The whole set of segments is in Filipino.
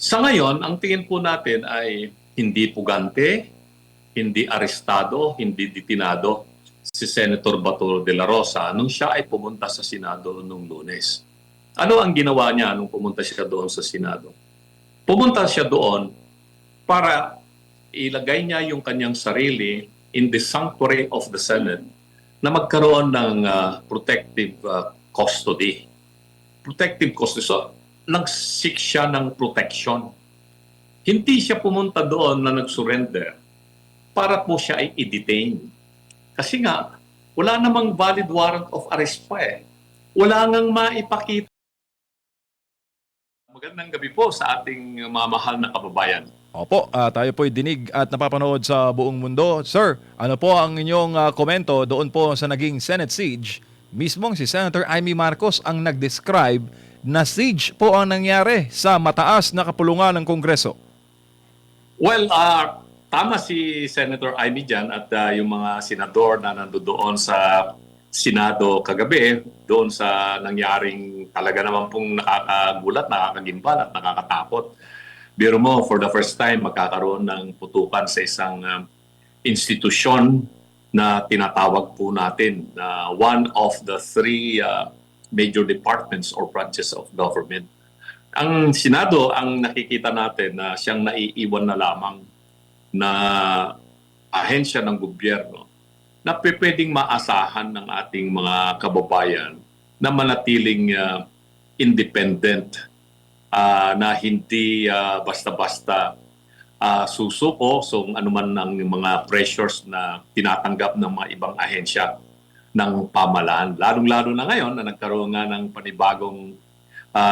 Sa ngayon, ang tingin po natin ay hindi pugante, hindi arestado, hindi detinado si Senator Bato de la Rosa nung siya ay pumunta sa Senado nung Lunes. Ano ang ginawa niya nung pumunta siya doon sa Senado? Pumunta siya doon para ilagay niya yung kanyang sarili in the sanctuary of the Senate na magkaroon ng protective custody. Protective custody. So, nag-seek siya ng protection. Hindi siya pumunta doon na nag-surrender para po siya ay i-detain. Kasi nga, wala namang valid warrant of arrest pa eh. Wala ngang maipakita. Magandang gabi po sa ating mamahal na kababayan. Opo, tayo po'y dinig at napapanood sa buong mundo. Sir, ano po ang inyong komento doon po sa naging Senate siege? Mismong si Senator Amy Marcos ang nag-describe na siege po ang nangyari sa mataas na kapulungan ng Kongreso. Well, tama si Senator Amy dyan at yung mga senador na nandoon sa Senado kagabi, doon sa nangyaring talaga naman pong nakakagulat, nakakagimbal at nakakatakot. Biro mo, for the first time, magkakaroon ng putukan sa isang institusyon na tinatawag po natin na one of the three major departments or branches of government. Ang Senado, ang nakikita natin na siyang naiiwan na lamang na ahensya ng gobyerno na pwedeng maasahan ng ating mga kababayan na manatiling independent, na hindi basta-basta susuko so anuman ng mga pressures na tinatanggap ng mga ibang ahensya ng pamahalaan. Lalong-lalo na ngayon na nagkaroon nga ng panibagong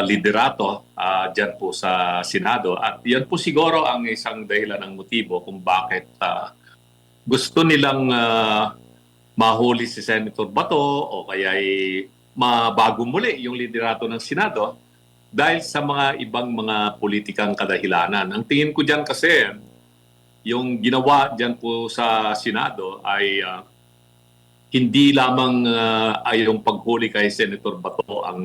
liderato dyan po sa Senado. At yan po siguro ang isang dahilan ng motibo kung bakit gusto nilang mahuli si Senator Bato o kaya mabago muli yung liderato ng Senado dahil sa mga ibang mga politikang kadahilanan. Ang tingin ko dyan kasi, yung ginawa dyan po sa Senado ay hindi lamang ay yung paghuli kay Senator Bato ang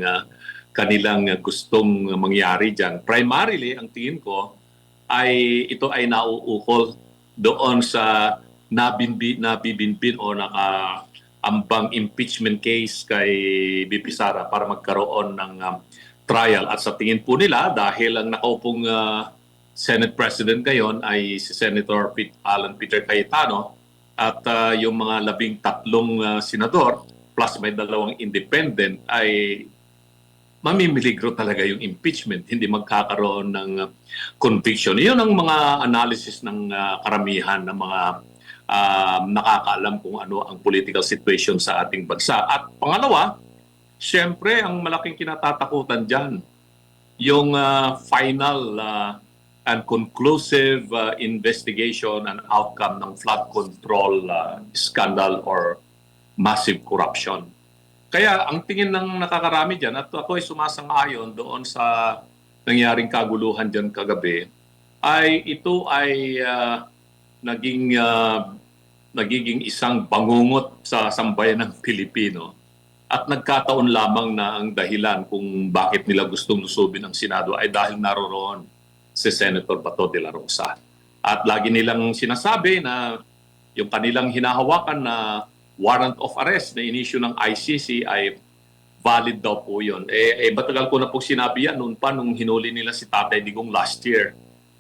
kanilang gustong mangyari dyan. Primarily, ang tingin ko, ay ito ay nauukol doon sa nabibinbin o nakaambang impeachment case kay BP Sara para magkaroon ng trial. At sa tingin po nila, dahil ang nakaupong Senate President ngayon ay si Senator Alan Peter Cayetano at yung mga 13 senador plus may 2 independent ay mamimiligro talaga yung impeachment, hindi magkakaroon ng conviction. Iyon ang mga analysis ng karamihan ng mga nakakaalam kung ano ang political situation sa ating bansa. At pangalawa, siyempre, ang malaking kinatatakutan dyan, yung final and conclusive investigation and outcome ng flood control scandal or massive corruption. Kaya ang tingin ng nakakarami dyan, at ako ay sumasang-ayon doon sa nangyaring kaguluhan dyan kagabi, ay ito ay nagiging isang bangungot sa sambayan ng Pilipino. At nagkataon lamang na ang dahilan kung bakit nila gustong lusubin ang Senado ay dahil naroroon si Senator Bato de la Rosa. At lagi nilang sinasabi na yung kanilang hinahawakan na warrant of arrest na inisyu ng ICC ay valid daw po yun. Matagal ko na po sinabi yan noon pa nung hinuli nila si Tatay Digong last year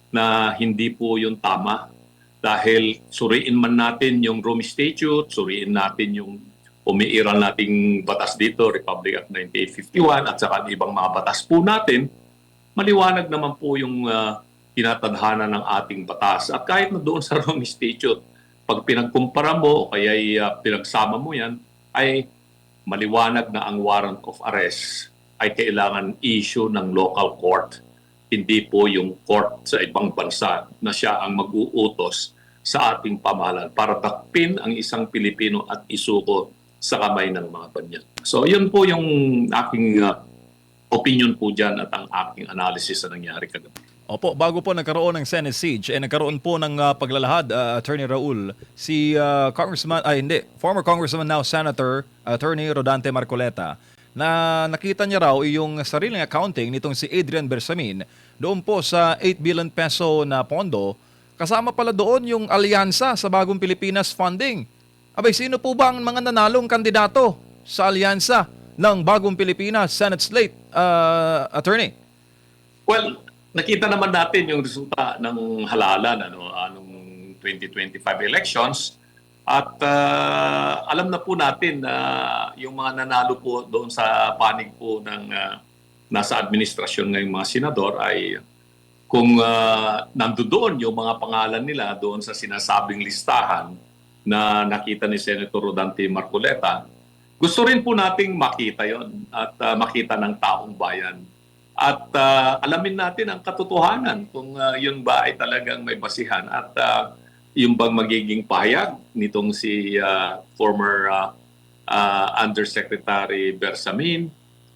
na hindi po yun tama. Dahil suriin man natin yung Rome Statute, suriin natin yung umiiral nating batas dito, Republic Act 9851 at saka ibang mga batas po natin, maliwanag naman po yung tinatadhana ng ating batas. At kahit na doon sa Rome Statute, pag pinagkumpara mo o kaya pinagsama mo yan, ay maliwanag na ang warrant of arrest ay kailangan issue ng local court. Hindi po yung court sa ibang bansa na siya ang mag-uutos sa ating pamahalaan para takpin ang isang Pilipino at isuko sa kamay ng mga banyan. So yun po yung aking opinion po dyan at ang aking analysis sa nangyari kagabi. Opo, bago po nagkaroon ng Senate siege, nagkaroon po ng paglalahad, Attorney Raul, si former Congressman, now Senator, Attorney Rodante Marcoleta, na nakita niya raw yung sariling accounting nitong si Adrian Bersamin doon po sa 8 billion peso na pondo. Kasama pala doon yung alyansa sa Bagong Pilipinas funding. Abay, sino po ba ang mga nanalong kandidato sa alyansa ng Bagong Pilipinas Senate slate, attorney? Well, nakita naman natin yung resulta ng halalan anong 2025 elections. At alam na po natin na yung mga nanalo po doon sa panig po ng nasa administrasyon ngayong mga senador ay kung nandoon yung mga pangalan nila doon sa sinasabing listahan na nakita ni Senator Rodante Marcoleta, gusto rin po nating makita yon at makita ng taong bayan. At alamin natin ang katotohanan kung yun ba ay talagang may basihan at yung bang magiging pahayag nitong si former Undersecretary Bersamin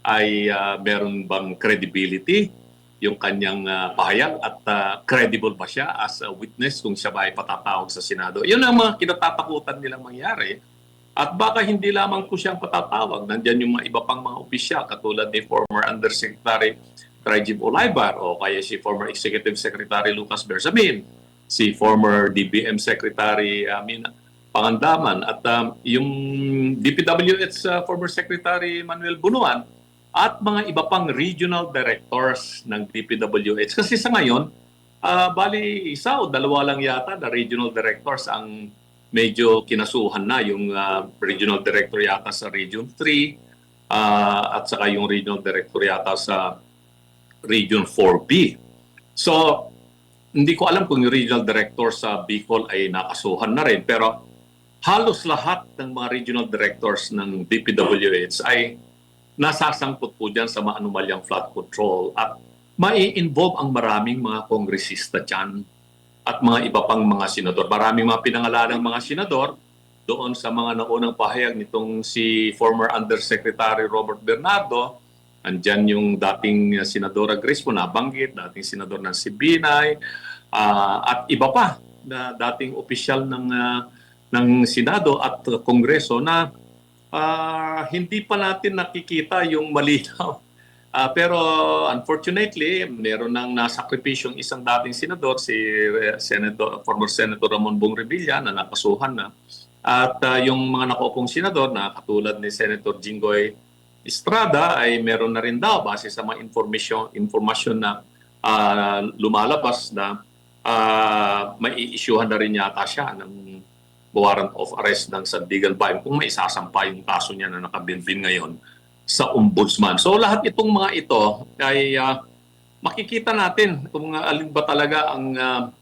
ay meron bang credibility yung kanyang pahayag at credible ba siya as a witness kung siya ba ay patatawag sa Senado. Yun ang mga kinatatakutan nilang mangyari. At baka hindi lamang po siyang patatawag. Nandyan yung mga iba pang mga opisyal katulad ni former Undersecretary Trajib Olaibar o kaya si former Executive Secretary Lucas Bersamin, si former DBM Secretary Pangandaman at yung DPWH former Secretary Manuel Bunuan at mga iba pang regional directors ng DPWH. Kasi sa ngayon, bali isa o dalawa lang yata na regional directors ang medyo kinasuhan na. Yung regional director yata sa Region 3 at saka yung regional director yata sa Region 4B. So, hindi ko alam kung yung regional director sa Bicol ay nakasuhan na rin. Pero halos lahat ng mga regional directors ng DPWH ay nasasangkot po dyan sa mga anomalyang flood control at mai-involve ang maraming mga kongresista dyan at mga iba pang mga senador. Maraming mga pinangalanang mga senador doon sa mga naunang pahayag nitong si former Undersecretary Robert Bernardo. Andyan yung dating Senadora Grace po nabanggit, dating Senador Nancy Binay, at iba pa na dating opisyal ng Senado at Kongreso na hindi pa natin nakikita yung malinaw. Pero unfortunately, meron nang nasakripisyong isang dating senador, si former Senator Ramon Bong Revilla na nakasuhan na. At yung mga nakaupong senador na katulad ni Senator Jinggoy Estrada ay meron na rin daw base sa mga informasyon na lumalabas na mai-issuehan na rin yata siya ng warrant of arrest ng Sandigan Bayan kung may isasampa yung kaso niya na nakabinbin ngayon sa ombudsman. So lahat itong mga ito ay makikita natin kung alin ba talaga ang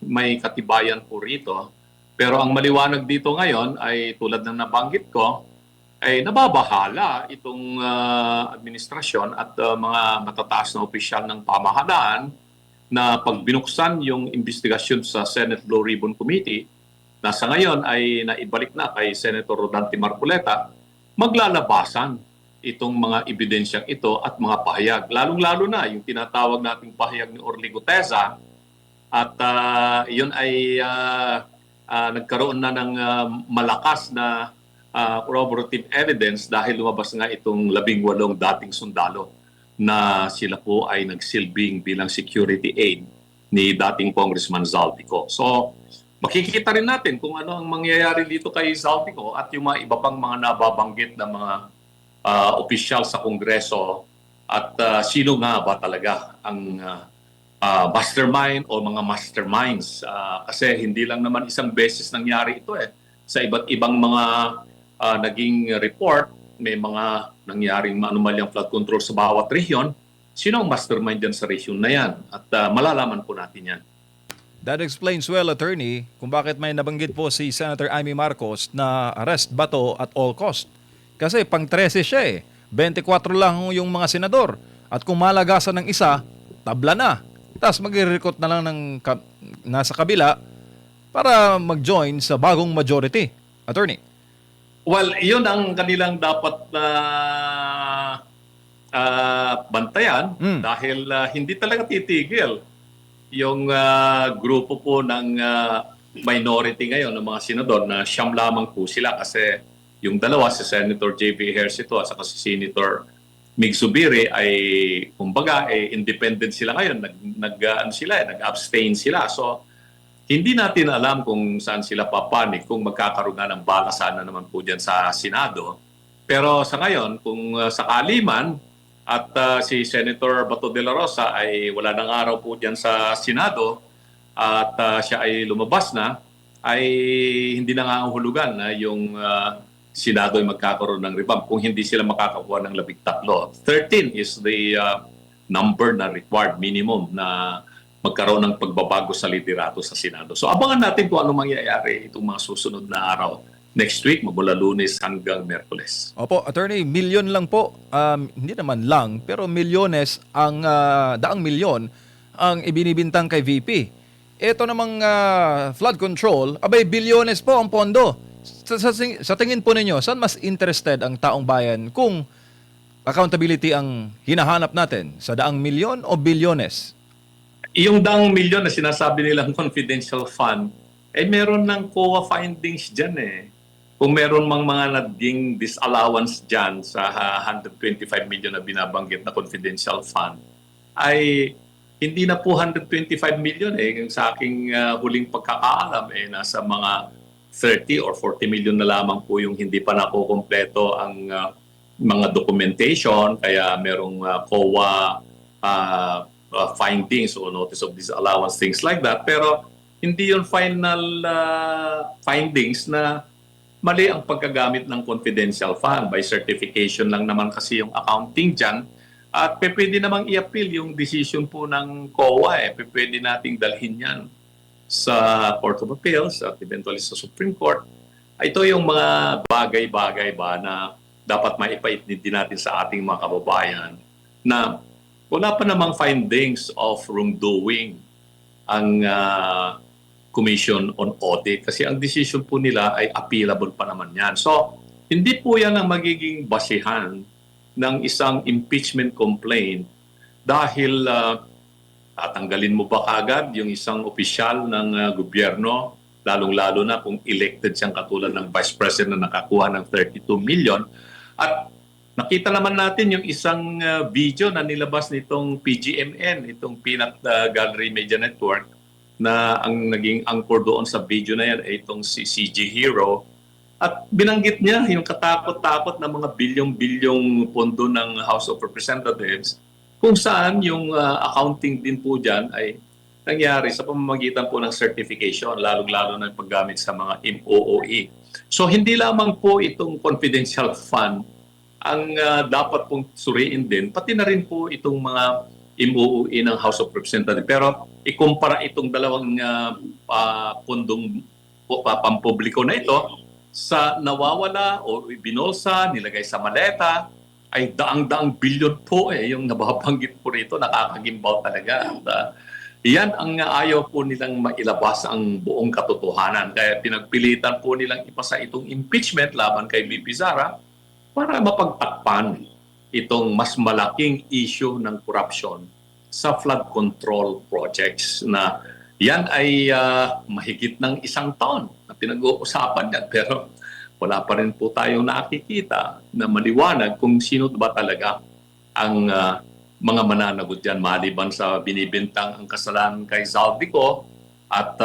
may katibayan po rito. Pero ang maliwanag dito ngayon ay tulad ng nabanggit ko, ay nababahala itong administrasyon at mga matataas na opisyal ng pamahalaan na pag binuksan yung investigasyon sa Senate Blue Ribbon Committee na sa ngayon ay naibalik na kay Senator Rodante Marcoleta, maglalabasan itong mga ebidensyang ito at mga pahayag. Lalong-lalo na yung tinatawag nating pahayag ni Orly Guteza at yun ay nagkaroon na ng malakas na corroborative evidence dahil lumabas nga itong 18 dating sundalo na sila po ay nagsilbing bilang security aid ni dating Congressman Zaldico. So, makikita rin natin kung ano ang mangyayari dito kay Zaldico at yung mga iba pang mga nababanggit na mga opisyal sa Kongreso at sino nga ba talaga ang mastermind o mga masterminds. Kasi hindi lang naman isang beses nangyari ito eh. Sa iba't ibang mga naging report, may mga nangyaring anomalyang flood control sa bawat rehiyon. Sino ang mastermind dyan sa rehiyon na yan? At malalaman po natin yan. That explains well, attorney, kung bakit may nabanggit po si Senator Amy Marcos na arrest bato at all cost. Kasi pang 13 siya eh. 24 lang yung mga senador. At kung malagasan ng isa, tabla na. Tapos mag-recruit na lang ng nasa kabila para mag-join sa bagong majority. Attorney. Well, yun ang kanilang dapat bantayan dahil hindi talaga titigil yung grupo po ng minority ngayon ng mga senador na siyam lamang po sila kasi yung dalawa si Senator J.B. Ejercito at saka si Senator Mig Zubiri ay kumbaga independent sila ngayon, nag-abstain sila. So hindi natin alam kung saan sila papanig, kung magkakaroon nga ng balasan na naman po diyan sa Senado. Pero sa ngayon, kung sakali man at si Senator Bato de la Rosa ay wala nang araw po diyan sa Senado at siya ay lumabas na, ay hindi na nangangahulugan na yung Senado ay magkakaroon ng revamp kung hindi sila makakakuha ng 13. 13 is the number na required minimum na magkaroon ng pagbabago sa liderato sa Senado. So abangan natin kung ano mangyayari itong mga susunod na araw. Next week, mula Lunes hanggang Miyerkules. Opo, Attorney, milyon lang po. Hindi naman lang, pero milyones ang daang milyon ang ibinibintang kay VP. Ito namang flood control, abay bilyones po ang pondo. Sa tingin po ninyo, saan mas interested ang taong bayan kung accountability ang hinahanap natin? Sa daang milyon o bilyones? Yung daang milyon na sinasabi nilang confidential fund, meron ng COA findings dyan Kung meron mang mga naging disallowance dyan sa 125 million na binabanggit na confidential fund, ay hindi na po 125 million Yung sa aking huling pagkakaalam nasa mga 30 or 40 million na lamang po yung hindi pa nakukompleto ang mga documentation, kaya merong COA findings o notice of disallowance, things like that. Pero hindi yung final findings na mali ang pagkagamit ng confidential fund. By certification lang naman kasi yung accounting dyan. At pwede namang i-appeal yung decision po ng COA. Pwede nating dalhin yan sa Court of Appeals at eventually sa Supreme Court. Ito yung mga bagay-bagay ba na dapat maipaitid din natin sa ating mga kababayan na wala pa namang findings of wrongdoing ang Commission on Audit kasi ang decision po nila ay appealable pa naman yan. So, hindi po yan ang magiging basihan ng isang impeachment complaint dahil tatanggalin mo ba kagad yung isang opisyal ng gobyerno, lalong-lalo na kung elected siyang katulad ng Vice President na nakakuha ng 32 million. At nakita naman natin yung isang video na nilabas nitong PGMN, itong Peanut Gallery Media Network, na ang naging anchor doon sa video na yan ay itong si CG Hero. At binanggit niya yung katakot-takot na mga bilyong-bilyong pondo ng House of Representatives kung saan yung accounting din po dyan ay nangyari sa pamamagitan po ng certification, lalong-lalo na yung paggamit sa mga MOOE. So hindi lamang po itong confidential fund ang dapat pong suriin din, pati na rin po itong mga MOOE ng House of Representatives. Pero ikumpara itong dalawang pundong pampubliko na ito sa nawawala o binolsa, nilagay sa maleta, ay daang-daang bilyon po yung nababanggit po rito, nakakagimbaw talaga. At yan ang ayaw po nilang mailabas ang buong katotohanan. Kaya pinagpilitan po nilang ipasa itong impeachment laban kay VP Sara para mapagtakpan itong mas malaking issue ng corruption sa flood control projects na yan ay mahigit ng 1 taon na pinag-uusapan yan. Pero wala pa rin po tayong nakikita na maliwanag kung sino ba talaga ang mga mananagot dyan, maliban sa binibintang ang kasalanan kay Zaldico at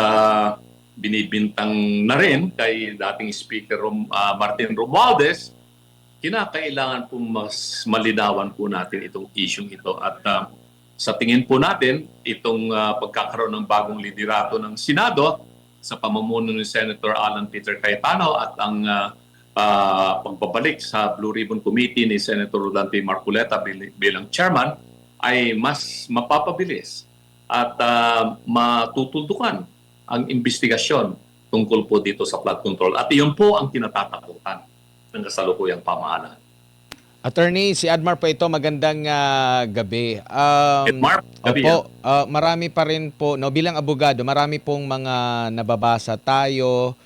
binibintang na rin kay dating Speaker Martin Romualdez. Kinakailangan po mas malinawan po natin itong issue ito. At sa tingin po natin, itong pagkakaroon ng bagong liderato ng Senado sa pamumuno ni Senator Alan Peter Cayetano at ang pagbabalik sa Blue Ribbon Committee ni Senator Rodante Marcoleta bilang chairman ay mas mapapabilis at matutuldukan ang investigasyon tungkol po dito sa flood control. At iyon po ang kinatatakutan ng kasalukuyang pamahalaan. Attorney, si Admar po ito, magandang gabi. Edmar, gabi opo, marami pa rin po, no, bilang abogado, marami pong mga nababasa tayo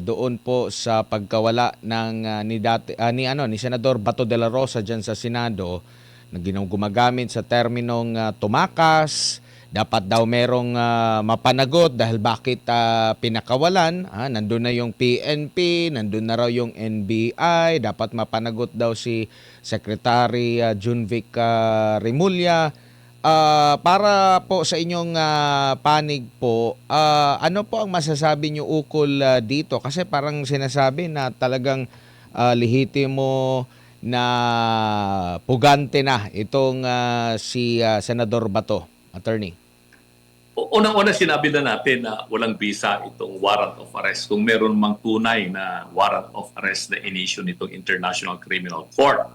doon po sa pagkawala ng ni Senador Bato de la Rosa diyan sa Senado na gumagamit sa terminong tumakas, dapat daw merong mapanagot dahil bakit pinakawalan. Nandun na yung PNP, nandun na raw yung NBI, dapat mapanagot daw si Secretary Junvic Remulla. Para po sa inyong panig po, ano po ang masasabi nyo ukol dito? Kasi parang sinasabi na talagang lehitimo na pugante na itong si Senador Bato, attorney. Unang-una sinabi na natin na walang visa itong warrant of arrest. Kung meron mang tunay na warrant of arrest na inisyu nitong International Criminal Court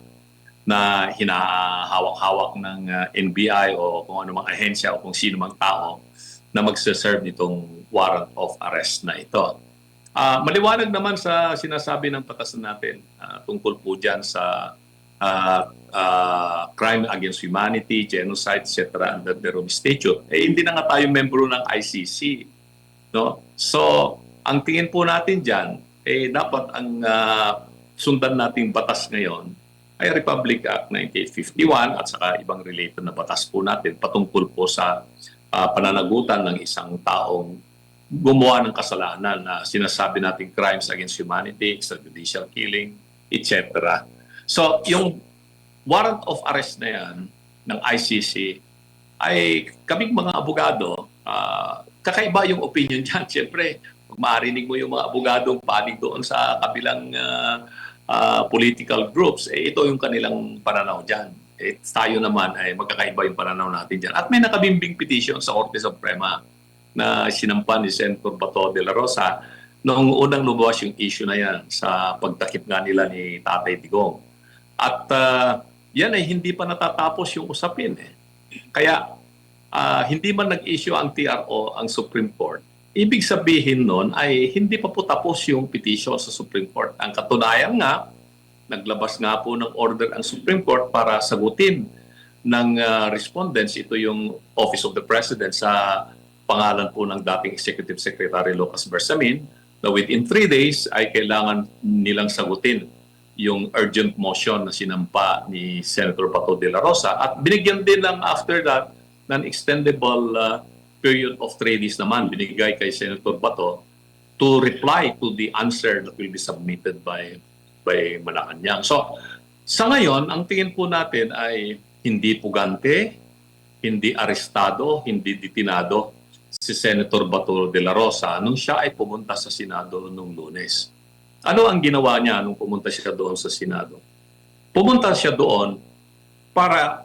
na hinahawak-hawak ng NBI o kung ano mang ahensya o kung sino mang tao na magsaserve nitong warrant of arrest na ito. Maliwanag naman sa sinasabi ng batas natin tungkol po dyan sa crime against humanity, genocide, etc. under the Rome Statute. Hindi na nga tayo membro ng ICC. No? So, ang tingin po natin dyan, dapat ang sundan nating batas ngayon ay Republic Act 1951 at saka ibang related na batas po natin patungkol po sa pananagutan ng isang taong gumawa ng kasalanan na sinasabi nating crimes against humanity, extrajudicial killing, etc. So, yung warrant of arrest na yan ng ICC ay kaming mga abogado, kakaiba yung opinion dyan. Siyempre, pag maarinig mo yung mga abogadong panig doon sa kabilang political groups, ito yung kanilang pananaw dyan. Tayo naman ay magkakaiba yung pananaw natin dyan. At may nakabimbing petition sa Korte Suprema na sinampan ni Senator Bato de la Rosa noong unang lumabas yung issue na yan sa pagtakip nga nila ni Tatay Digong. At yan ay hindi pa natatapos yung usapin. Kaya hindi man nag-issue ang TRO, ang Supreme Court, ibig sabihin nun ay hindi pa po tapos yung petition sa Supreme Court. Ang katunayan nga, naglabas nga po ng order ang Supreme Court para sagutin ng respondents. Ito yung Office of the President sa pangalan po ng dating Executive Secretary Lucas Bersamin na within 3 days ay kailangan nilang sagutin yung urgent motion na sinampa ni Senator Bato de la Rosa. At binigyan din lang after that ng extendable period of 3 days naman binigay kay Senator Bato to reply to the answer that will be submitted by Malacanang. So, sa ngayon, ang tingin po natin ay hindi pugante, hindi arestado, hindi detinado si Senator Bato de la Rosa nung siya ay pumunta sa Senado nung Lunes. Ano ang ginawa niya nung pumunta siya doon sa Senado? Pumunta siya doon para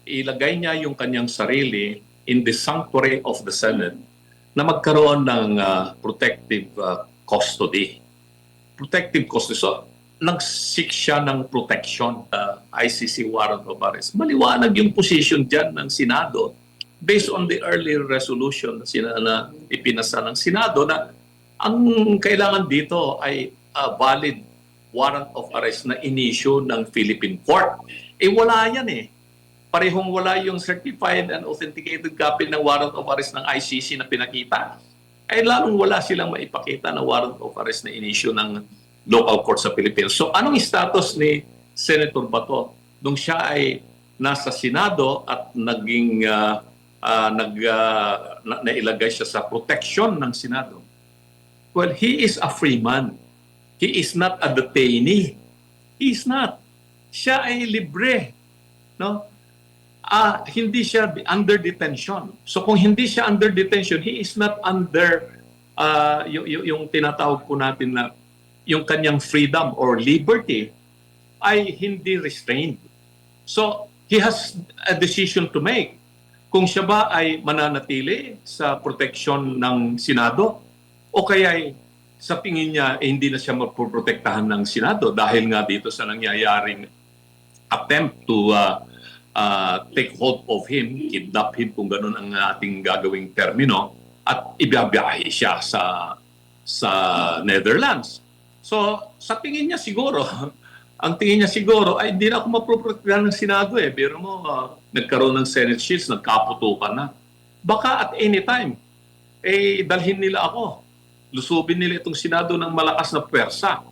ilagay niya yung kanyang sarili in the sanctuary of the Senate na magkaroon ng protective custody. Protective custody. So, nag-seek siya ng protection, ICC warrant of arrest. Maliwanag yung position dyan ng Senado based on the earlier resolution na ipinasa ng Senado na ang kailangan dito ay valid warrant of arrest na inisyu ng Philippine Court. Wala yan Parehong wala yung certified and authenticated copy ng warrant of arrest ng ICC na pinakita. Lalong wala silang maipakita na warrant of arrest na inisyu ng local court sa Pilipinas. So anong status ni Senator Bato nung siya ay nasa Senado at naging nailagay siya sa protection ng Senado? Well, he is a free man. He is not a detainee. He is not. Siya ay libre. No? Hindi siya under detention. So kung hindi siya under detention, he is not under yung tinatawag po natin na yung kanyang freedom or liberty ay hindi restrained. So he has a decision to make. Kung siya ba ay mananatili sa protection ng Senado o kaya ay sa tingin niya hindi na siya mapoprotektahan ng Senado dahil nga dito sa nangyayaring attempt to take hold of him, kidnap him kung ganun ang ating gagawing termino at ibiyabiyahe siya sa Netherlands. So sa tingin niya siguro, ang tingin niya siguro ay hindi na ako mapoprotektahan ng Senado Pero mo, nagkaroon ng Senate shields, nagkaputukan na. Baka at any time, dalhin nila ako. Lusubin nila itong Senado ng malakas na pwersa.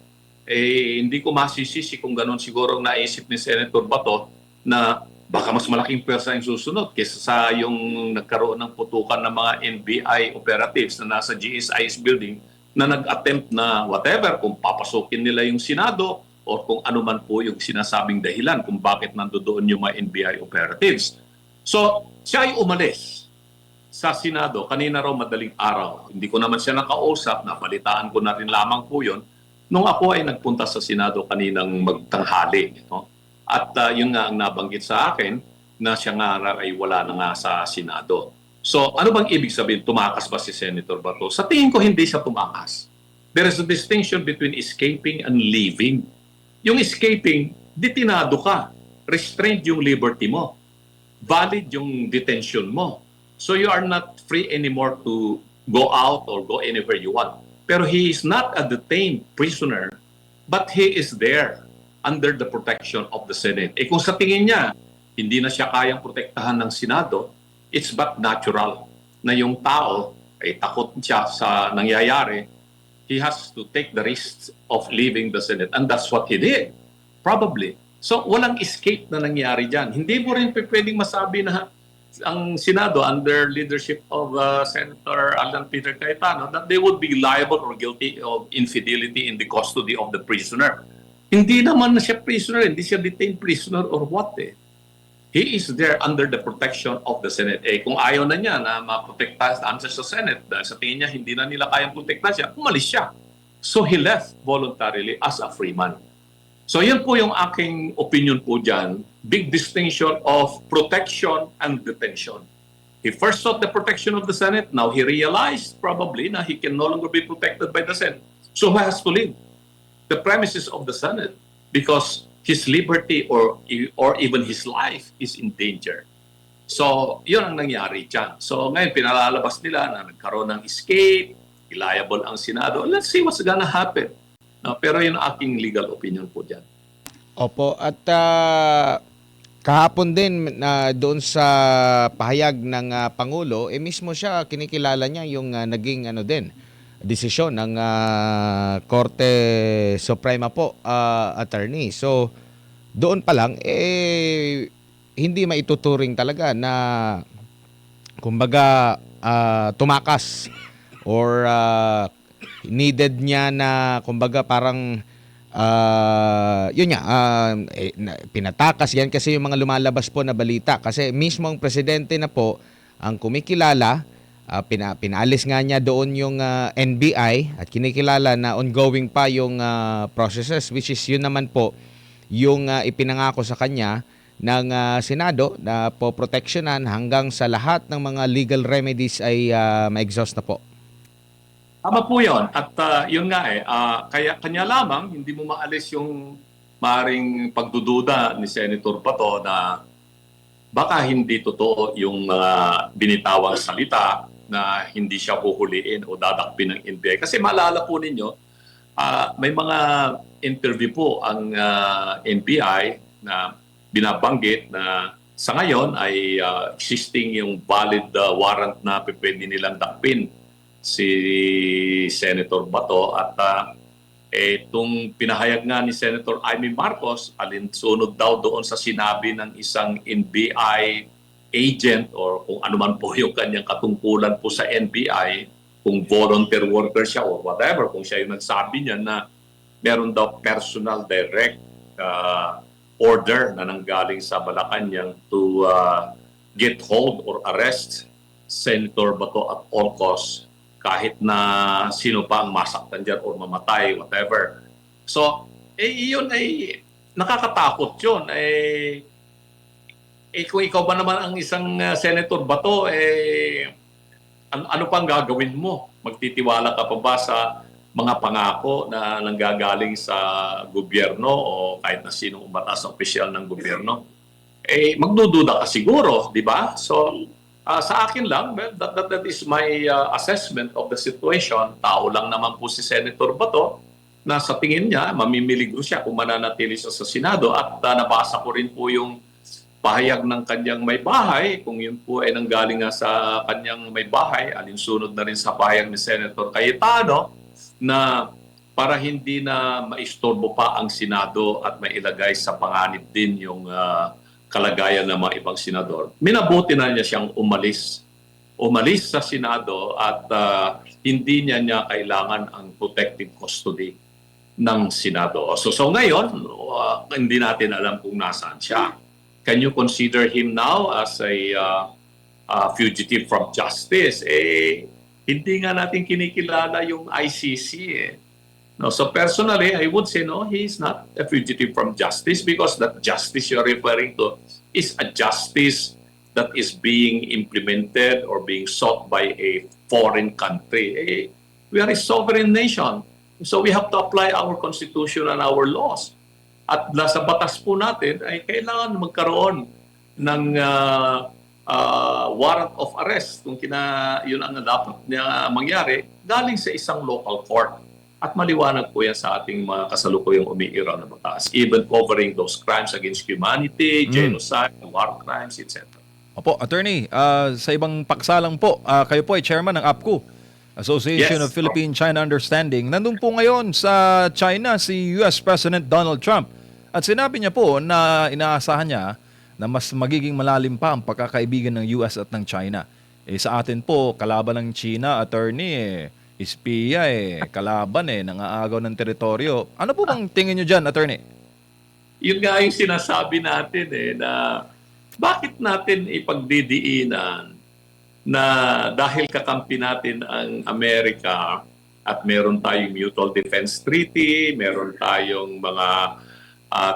Hindi ko masisisi kung ganun siguro ang naisip ni Senator Bato na baka mas malaking pwersa yung susunod kaysa sa yung nagkaroon ng putukan ng mga NBI operatives na nasa GSIS building na nag-attempt na whatever, kung papasukin nila yung Senado o kung ano man po yung sinasabing dahilan kung bakit nandoon yung mga NBI operatives. So, siya ay umalis sa Senado kanina raw madaling araw. Hindi ko naman siya nakausap, napalitaan ko na rin lamang po yun nung ako ay nagpunta sa Senado kaninang magtanghali. No? At yun nga ang nabanggit sa akin na siya nga ay wala na nga sa Senado. So ano bang ibig sabihin? Tumakas ba si Senator Bato? Sa tingin ko hindi siya tumakas. There is a distinction between escaping and leaving. Yung escaping, detinado ka. Restrained yung liberty mo. Valid yung detention mo. So you are not free anymore to go out or go anywhere you want. Pero he is not a detained prisoner, but he is there under the protection of the Senate. Eh kung sa tingin niya, hindi na siya kayang protektahan ng Senado, it's but natural na yung tao ay takot siya sa nangyayari. He has to take the risk of leaving the Senate. And that's what he did, probably. So walang escape na nangyari dyan. Hindi mo rin pwedeng masabi na ang Senado under leadership of Senator Alan Peter Cayetano that they would be liable or guilty of infidelity in the custody of the prisoner. Hindi naman na siya prisoner, hindi siya detained prisoner or what eh. He is there under the protection of the Senate. Eh kung ayaw na niya na maprotektahan siya sa Senate, dahil sa tingin niya hindi na nila kayang protektahan siya, umalis siya. So he left voluntarily as a free man. So yan po yung aking opinion po dyan. Big distinction of protection and detention. He first sought the protection of the Senate. Now he realized probably na he can no longer be protected by the Senate. So he has to leave the premises of the Senate because his liberty or even his life is in danger. So yun ang nangyari dyan. So ngayon pinalalabas nila na nagkaroon ng escape, liable ang Senado. Let's see what's gonna happen. Pero yun ang aking legal opinion po dyan. Opo, at kahapon din na doon sa pahayag ng Pangulo, mismo siya kinikilala niya yung naging din desisyon ng Korte Suprema po, attorney. So doon pa lang hindi maituturing talaga na kumbaga tumakas or needed niya na kumbaga parang yun nga, pinatakas yan kasi yung mga lumalabas po na balita kasi mismo ang presidente na po ang kumikilala, pinaalis nga niya doon yung NBI at kinikilala na ongoing pa yung processes, which is yun naman po yung ipinangako sa kanya ng Senado na po proteksyonan hanggang sa lahat ng mga legal remedies ay ma-exhaust na po. Tama po yun. At yun nga kaya kanya lamang hindi mo maalis yung maring pagdududa ni Senator Bato na baka hindi totoo yung mga binitawang salita na hindi siya huhuliin o dadakpin ng NBI. Kasi maalala po ninyo, may mga interview po ang NBI na binabanggit na sa ngayon ay existing yung valid warrant na pwede nilang dakpin si Senator Bato at itong pinahayag nga ni Senator Amy Marcos alinsunod daw doon sa sinabi ng isang NBI agent or kung ano man po yung kanyang katungkulan po sa NBI, kung volunteer worker siya or whatever, kung siya yung nagsabi niya na meron daw personal direct order na nanggaling sa Malacanang to get hold or arrest Senator Bato at all costs kahit na sino pa ang masaktan dyan or mamatay, whatever. So, yun ay nakakatakot yun. Kung ikaw ba naman ang isang Senator Bato, ano pang gagawin mo? Magtitiwala ka pa ba sa mga pangako na nanggagaling sa gobyerno o kahit na sinong batas opisyal ng gobyerno? Magdududa ka siguro, di ba? So, sa akin lang, that is my assessment of the situation. Tao lang naman po si Senator Bato na sa tingin niya, mamimiligro siya kung mananatili siya sa Senado. At nabasa ko rin po yung pahayag ng kanyang may bahay. Kung yun po ay nanggaling nga sa kanyang may bahay, alinsunod na rin sa pahayag ni Senator Cayetano na para hindi na maistorbo pa ang Senado at mailagay sa panganib din yung kalagayan ng mga ibang senador, minabuti na niya siyang umalis. Umalis sa Senado at hindi niya kailangan ang protective custody ng Senado. So ngayon, hindi natin alam kung nasaan siya. Can you consider him now as a fugitive from justice? Hindi nga natin kinikilala yung ICC eh. No, so personally, I would say no, he is not a fugitive from justice because that justice you're referring to is a justice that is being implemented or being sought by a foreign country. We are a sovereign nation. So we have to apply our constitution and our laws. At sa batas po natin ay kailangan magkaroon ng warrant of arrest kung yun ang dapat niya mangyari galing sa isang local court. At maliwanag po yan sa ating mga kasalukuyang umiiraw na batas, even covering those crimes against humanity, genocide, war crimes, etc. Opo, attorney, sa ibang paksa lang po, kayo po ay chairman ng APCO, Association of Philippine-China Understanding. Nandun po ngayon sa China si US President Donald Trump. At sinabi niya po na inaasahan niya na mas magiging malalim pa ang pagkakaibigan ng US at ng China. Sa atin po, kalaban ng China, attorney, espiya kalaban nangaagaw ng teritoryo. Ano po bang tingin niyo diyan, attorney? Yun nga yung sinasabi natin na bakit natin ipagdidiinan na dahil kakampi natin ang Amerika at meron tayong Mutual Defense Treaty, meron tayong mga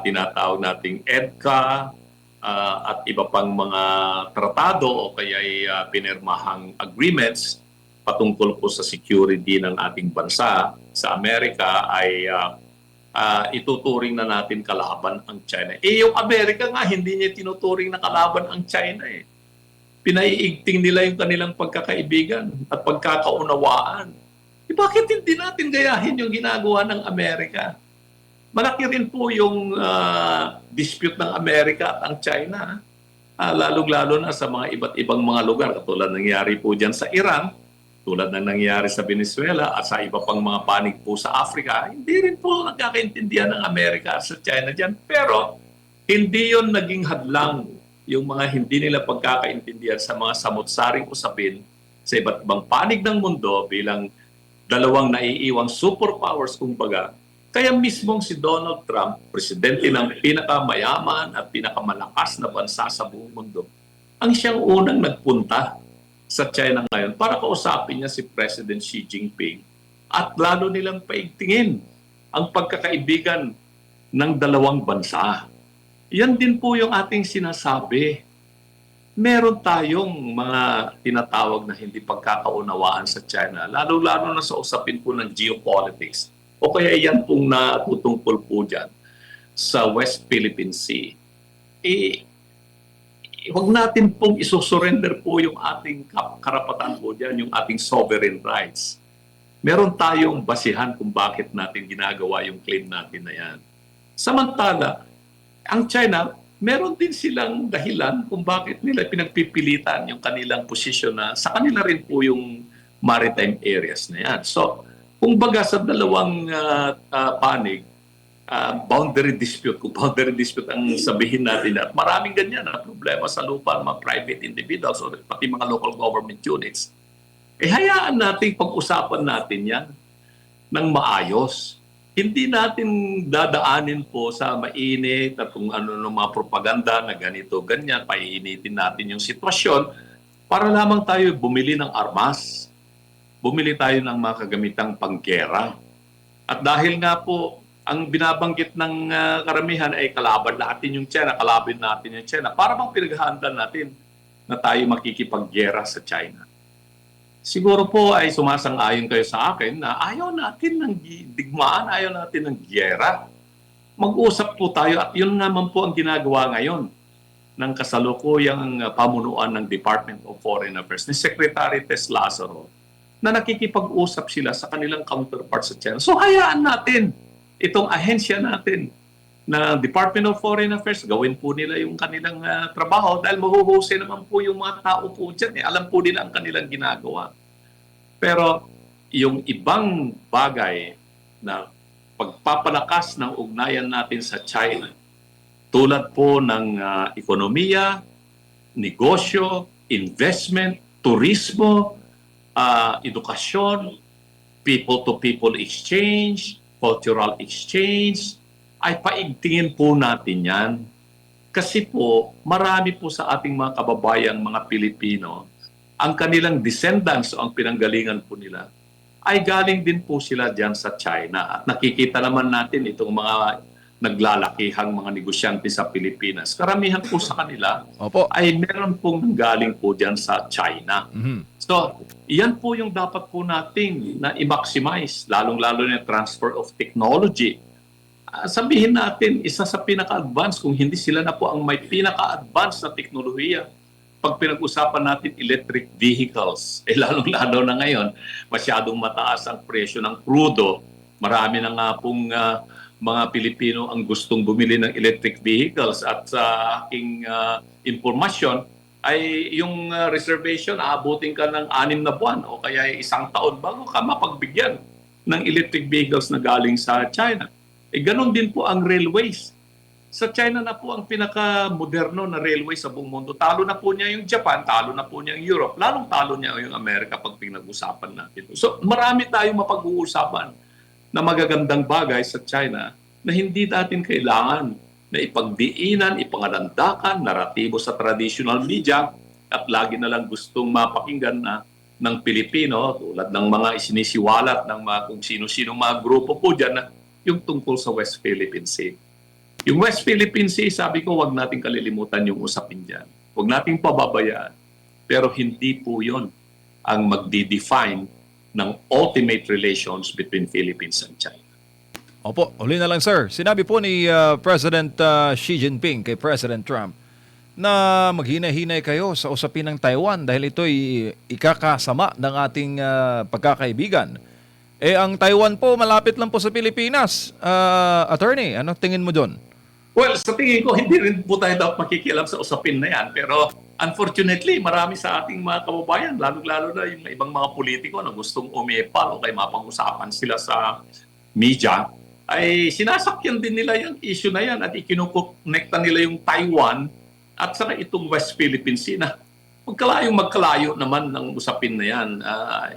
tinatawag nating EDCA at iba pang mga tratado o kaya'y pinirmahang agreements patungkol po sa security ng ating bansa sa Amerika ay ituturing na natin kalaban ang China. Yung Amerika nga, hindi niya tinuturing na kalaban ang China Pinaiigting nila yung kanilang pagkakaibigan at pagkakaunawaan. Bakit hindi natin gayahin yung ginagawa ng Amerika? Malaki rin po yung dispute ng Amerika at ang China. Lalong-lalo na sa mga iba't ibang mga lugar. Katulad nangyari po dyan sa Iran, tulad ng nangyari sa Venezuela at sa iba pang mga panig po sa Africa, hindi rin po nagkakaintindihan ng Amerika at sa China dyan. Pero hindi yon naging hadlang yung mga hindi nila pagkakaintindihan sa mga samot-saring usapin sa iba't ibang panig ng mundo bilang dalawang naiiwang superpowers kumbaga. Kaya mismong si Donald Trump, presidente ng pinakamayaman at pinakamalakas na bansa sa buong mundo, ang siyang unang nagpunta sa China ngayon para kausapin niya si President Xi Jinping at lalo nilang paigtingin ang pagkakaibigan ng dalawang bansa. Yan din po yung ating sinasabi. Meron tayong mga tinatawag na hindi pagkakaunawaan sa China, lalo-lalo na sa usapin po ng geopolitics. O kaya yan pong natutungkol po dyan sa West Philippine Sea. Huwag natin pong isusurrender po yung ating karapatan po dyan, yung ating sovereign rights. Meron tayong basihan kung bakit natin ginagawa yung claim natin na yan. Samantala, ang China, meron din silang dahilan kung bakit nila pinagpipilitan yung kanilang posisyon na sa kanila rin po yung maritime areas na yan. So, kung baga sa dalawang panig, boundary dispute, kung boundary dispute ang sabihin natin at maraming ganyan na problema sa lupa ng mga private individuals o pati mga local government units, hayaan natin pag-usapan natin yan ng maayos. Hindi natin dadaanin po sa mainit at kung ano ng mga propaganda na ganito, ganyan, paiinitin natin yung sitwasyon para lamang tayo bumili ng armas, bumili tayo ng mga kagamitang panggera. At dahil nga po, ang binabanggit ng karamihan ay kalaban natin yung China, kalaban natin yung China. Para bang pinaghahandaan natin na tayo makikipaggera sa China? Siguro po ay sumasang-ayon kayo sa akin na ayaw natin ng digmaan, ayaw natin ng giyera. Mag-usap po tayo at yun naman po ang ginagawa ngayon ng kasalukuyang pamunuan ng Department of Foreign Affairs ni Secretary Tess Lazaro na nakikipag-usap sila sa kanilang counterpart sa China. So hayaan natin itong ahensya natin na Department of Foreign Affairs, gawin po nila yung kanilang trabaho dahil mahuhusay naman po yung mga tao po dyan. Alam po nila ang kanilang ginagawa. Pero yung ibang bagay na pagpapalakas ng ugnayan natin sa China, tulad po ng ekonomiya, negosyo, investment, turismo, edukasyon, people-to-people exchange, cultural exchange, ay paigtingin po natin yan. Kasi po, marami po sa ating mga kababayang mga Pilipino, ang kanilang descendants o ang pinanggalingan po nila, ay galing din po sila dyan sa China. At nakikita naman natin itong mga naglalakihang mga negosyante sa Pilipinas. Karamihan po sa kanila Opo. ay meron pong galing po dyan sa China. So, iyan po yung dapat po nating na i-maximize, lalong-lalo na yung transfer of technology. Sabihin natin, isa sa pinaka-advance, kung hindi sila na po ang may pinaka-advance na teknolohiya. Pag pinag-usapan natin electric vehicles, lalong-lalo na ngayon, masyadong mataas ang presyo ng crudo. Marami na nga pong mga Pilipino ang gustong bumili ng electric vehicles at sa aking impormasyon ay yung reservation aabutin ka ng 6 na buwan o kaya 1 taon bago ka mapagbigyan ng electric vehicles na galing sa China. Ganon din po ang railways. Sa China na po ang pinaka-moderno na railway sa buong mundo. Talo na po niya yung Japan, talo na po niya yung Europe, lalong talo niya yung Amerika pag pinag-usapan natin. So marami tayong mapag-uusapan na magagandang bagay sa China na hindi natin kailangan na ipagdiinan, ipangalandakan, naratibo sa traditional media at lagi na lang gustong mapakinggan na ng Pilipino tulad ng mga isinisiwalat ng mga kung sino-sino mga grupo po dyan na yung tungkol sa West Philippine Sea. Yung West Philippine Sea, sabi ko, wag natin kalilimutan yung usapin dyan. Huwag nating pababayaan. Pero hindi po yon ang magdi-define ng ultimate relations between Philippines and China. Opo, uli na lang sir. Sinabi po ni President Xi Jinping kay President Trump na maghinay-hinay kayo sa usapin ng Taiwan dahil ito'y ikakasama ng ating pagkakaibigan. Ang Taiwan po malapit lang po sa Pilipinas. Attorney, ano tingin mo doon? Well, sa tingin ko, hindi rin po tayo dapat makikialam sa usapin na yan. Pero unfortunately, marami sa ating mga kababayan, lalo-lalo na yung ibang mga politiko na gustong umepal o kaya mapag-usapan sila sa media, ay sinasakyan din nila yung issue na yan at ikinukonekta nila yung Taiwan at saka itong West Philippine Sea na magkalayo naman ng usapin na yan.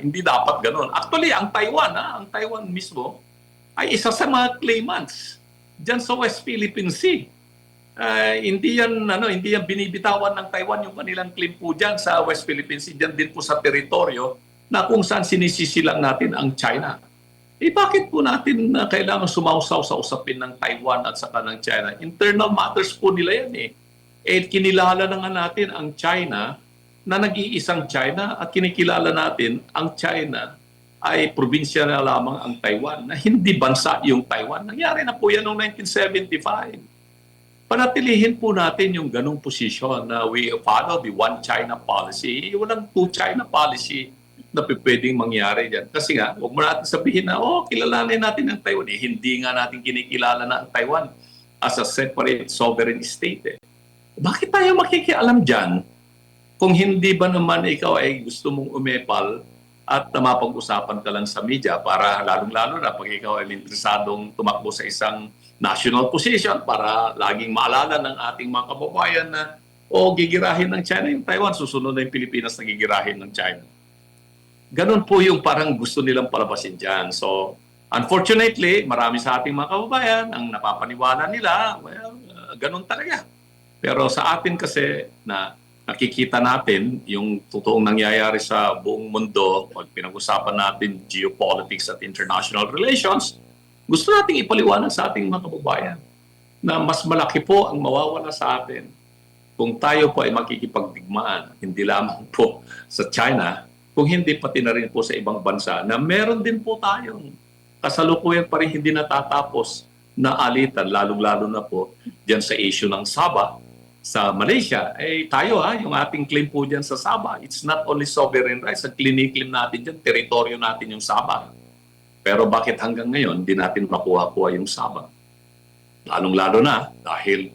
Hindi dapat ganun. Actually, ang Taiwan mismo ay isa sa mga claimants dyan sa West Philippine Sea. Hindi yan binibitawan ng Taiwan yung kanilang claim po dyan sa West Philippine Sea. Dyan din po sa teritoryo na kung saan sinisisilang natin ang China. Bakit po natin kailangan sumausaw sa usapin ng Taiwan at saka ng China? Internal matters po nila yan kinilala na nga natin ang China na nag-iisang China at kinikilala natin ang China ay probinsya na lamang ang Taiwan, na hindi bansa yung Taiwan. Nangyari na po yan noong 1975. Panatilihin po natin yung ganung posisyon na we follow the one China policy. Walang two China policy na pwedeng mangyari dyan. Kasi nga, huwag mo natin sabihin na, kilalanin natin ang Taiwan. Hindi nga natin kinikilala na ang Taiwan as a separate sovereign state. Bakit tayo makikialam dyan kung hindi ba naman ikaw ay gusto mong umepal at mapag-usapan ka lang sa media para lalong-lalo na pag ikaw ay interesadong tumakbo sa isang national position para laging maalala ng ating mga kababayan na gigirahin ng China yung Taiwan, susunod na yung Pilipinas na gigirahin ng China. Ganon po yung parang gusto nilang palabasin dyan. So, unfortunately, marami sa ating mga kababayan ang napapaniwala nila, ganon talaga. Pero sa atin kasi na nakikita natin yung totoong nangyayari sa buong mundo pag pinag-usapan natin geopolitics at international relations, gusto nating ipaliwanag sa ating mga kababayan na mas malaki po ang mawawala sa atin kung tayo po ay makikipagdigmaan, hindi lamang po sa China, kung hindi pati na rin po sa ibang bansa na meron din po tayong kasalukuyan pa rin hindi natatapos na alitan, lalong-lalo na po dyan sa issue ng Sabah sa Malaysia. Tayo yung ating claim po dyan sa Sabah, it's not only sovereign rights, ang clinic-claim natin dyan, teritoryo natin yung Sabah. Pero bakit hanggang ngayon, di natin makuha-kuha yung Sabah? Lalong-lalo na dahil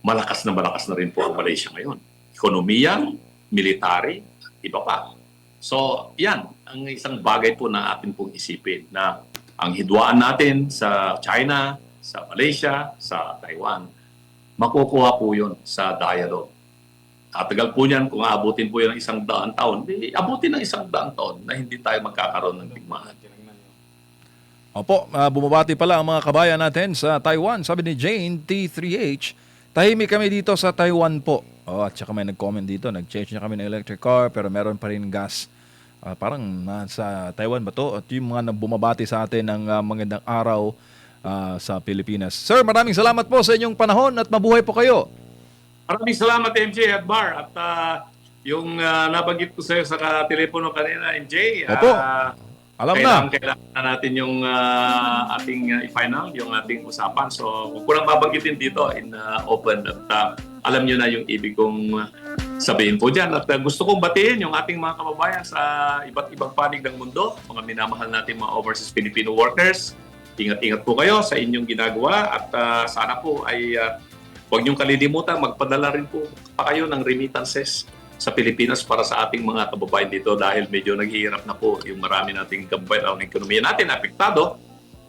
malakas na rin po ang Malaysia ngayon. Ekonomiya, military, iba pa. So, yan, ang isang bagay po na atin pong isipin na ang hidwaan natin sa China, sa Malaysia, sa Taiwan, makukuha po yun sa dialogue. Katagal po niyan, kung aabutin po yun ng 100 taon, di abutin ng 100 taon na hindi tayo magkakaroon ng digmaan. Opo, bumabati pala ang mga kabayan natin sa Taiwan. Sabi ni Jane T3H, tahimik kami dito sa Taiwan po. At saka may nag-comment dito, nag-change na kami ng electric car pero meron pa rin gas. Parang nasa Taiwan ba to? At yung mga bumabati sa atin ng magandang araw sa Pilipinas. Sir, maraming salamat po sa inyong panahon at mabuhay po kayo. Maraming salamat, MJ at Bar. At yung nabanggit ko sa iyo sa telepono kanina, MJ, Opo. Alam na. Kailangan na natin yung ating i-final, yung ating usapan. So, kung kulang babanggitin dito in open at alam nyo na yung ibig kong sabihin po dyan. At gusto kong batiin yung ating mga kababayan sa iba't ibang panig ng mundo, mga minamahal natin mga overseas Filipino workers. Ingat-ingat po kayo sa inyong ginagawa at sana po ay huwag niyong kalilimutan, magpadala rin po pa kayo ng remittances sa Pilipinas para sa ating mga kababayan dito dahil medyo naghihirap na po yung marami nating kababayan ang ekonomiya natin apektado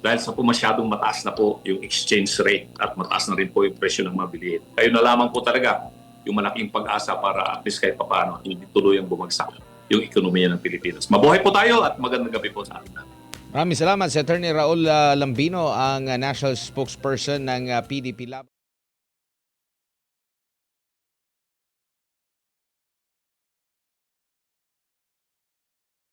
dahil sa po masyadong mataas na po yung exchange rate at mataas na rin po yung presyo ng mga bilihin. Kayo na lamang po talaga yung malaking pag-asa para at least kahit paano hindi tuluyang bumagsak yung ekonomiya ng Pilipinas. Mabuhay po tayo at magandang gabi po sa ating natin. Maraming salamat si Attorney Raul Lambino, ang national spokesperson ng PDP Lab.